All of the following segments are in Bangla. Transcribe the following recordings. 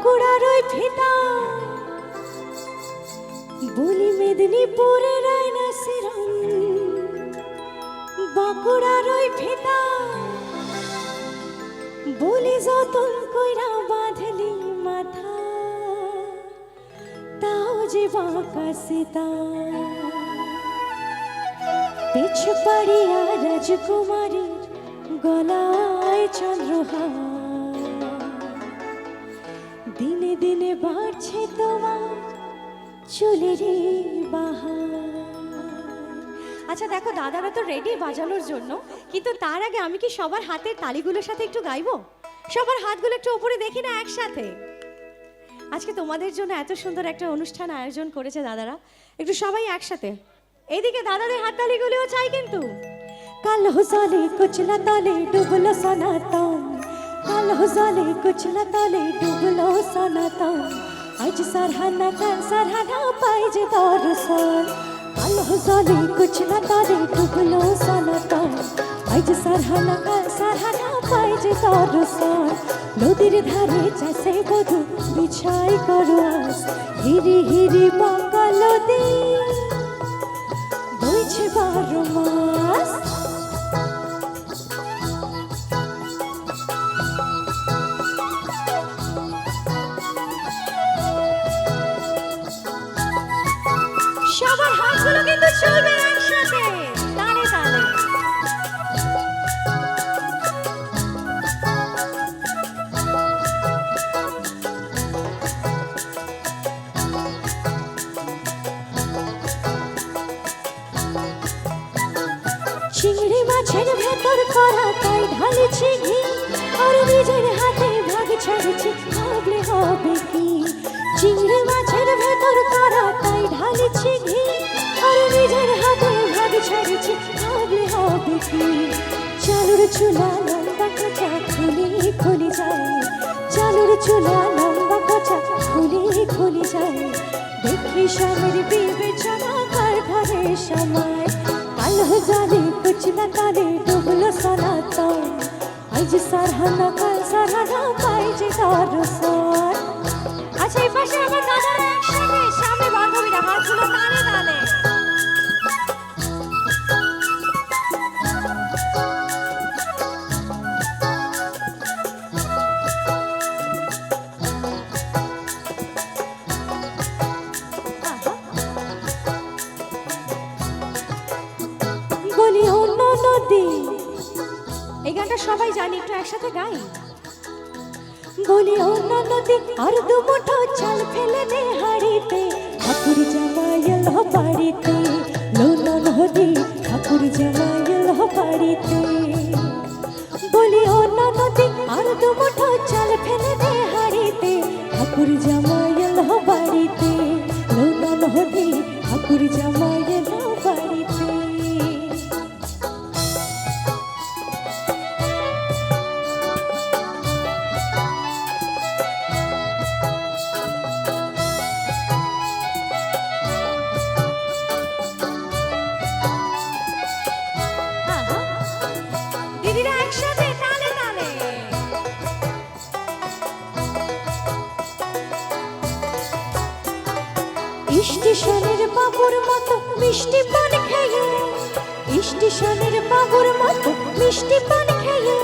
বাঁকুড়ার ওই ফিতা বলি মেদিনীপুরের আয়না সিরন, বাঁকুড়ার ওই ফিতা বলি যতন কইরা বাঁধলি মাথা, তাও যে বাঁকা সীতা। পিছ পাড়িয়া রাজকুমারীর গলায় চন্দ্রহার, দিনে দিনে বাড়ছে তোমার চুলেরই বাহার। আচ্ছা দেখো, দাদারা তো রেডি বাজানোর জন্য, কিন্তু তার আগে আমি কি সবার হাতের তালিগুলোর সাথে একটু গাইবো? সবার হাতগুলো একটু উপরে দেখি না একসাথে। আজকে তোমাদের জন্য এত সুন্দর একটা অনুষ্ঠান আয়োজন করেছে দাদারা, একটু সবাই একসাথে। এইদিকে দাদাদের হাততালিগুলিও চাই কিন্তু। কাল হুজালে কুচলা তালে ডুবলো সনাতন, কাল হুজালে কুচলা তালে ডুবলো সনাতন, আজ সারহানা কাল সারহানা পাই যে দর্শন। কাল হুজালে কুচলা তালে ডুবলো সনাতন, আজ সারহানা কাল সারহানা পাই যে দর্শন। নদীর ধারে চাষে বধু বিছাই করো আস, হিরি হিরি বাঁকা নদী বইছে 12 মাস। সবার হাতগুলো কিন্তু চলবে একসাথে তালে তালে। চিংড়ি মাছের ভেতর করা তাই ঢালিছি ঘি, আর নিজের হাতে ভাগ ছাড়ছি ভাবলে হবে কি। চিংড়ি মাছের ভেতর করা তাই ঢালিছি ঘি, আর নিজের হাতে ভাগ ছাড়ছি ভাবলে হবে কি। চালুর চুলা লম্বা কাঁচা খুলি খুলি যায়, চালুর চুলা লম্বা কাঁচা খুলি খুলি যায়, দেখি স্বামীর বিবেচনা কার ঘরে সময়। কাল হুজালে কুচলা তালে ডুবলো সনাতন, আজ সারহানা কাল সারহানা পাই যে দর্শন। আচ্ছা এই পাশে আমার দাদারা একসাথে, সামনে বান্ধবীরা হাতগুলো তালে তালে। বলি অন্য নদী, এই গানটা সবাই জানি, একটু একসাথে গাই। বলি অন্য নদী আর দু মুঠো চাল ফেলে দে হাড়িতে, ঠাকুর জামাই এলো বাড়িতে। লোনা নদী ঠাকুর জামাই এলো বাড়িতে। বলি অন্য নদী আর দু মুঠো চাল ফেলে দে হাড়িতে, ঠাকুর জামাই এলো বাড়িতে। লোনা নদী ঠাকুর জামাই এলো বাড়িতে। দিদিরা একসাথে তালে তালে। স্টেশনের বাবুর মতো মিষ্টি পান খেয়ে, স্টেশনের বাবুর মতো মিষ্টি পান খেয়ে,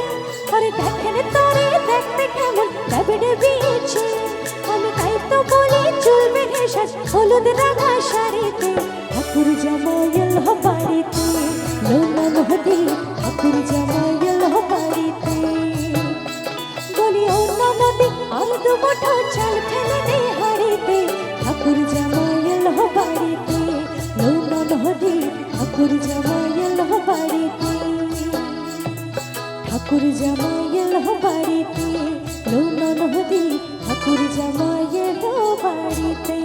আরে দেখেন তোরে দেখতে কেমন ডেবে বিয়েছে। আমি তাই তো বলি চুল বেঁধে সাজ হলুদ রাঙা শাড়িতে, ঠাকুর জামাই এলো বাড়িতে। লোনা নদী ঠাকুর জামাই এলো বাড়িতে। বলি অন্য নদী আর দু মুঠো চাল ফেলে দে হাড়িতে, ঠাকুর জামাই এলো বাড়িতে। লোনা নদী ঠাকুর জামাই এলো বাড়িতে, ঠাকুর জামাই এলো বাড়িতে। লোনা নদী ঠাকুর জামাই এলো বাড়িতে।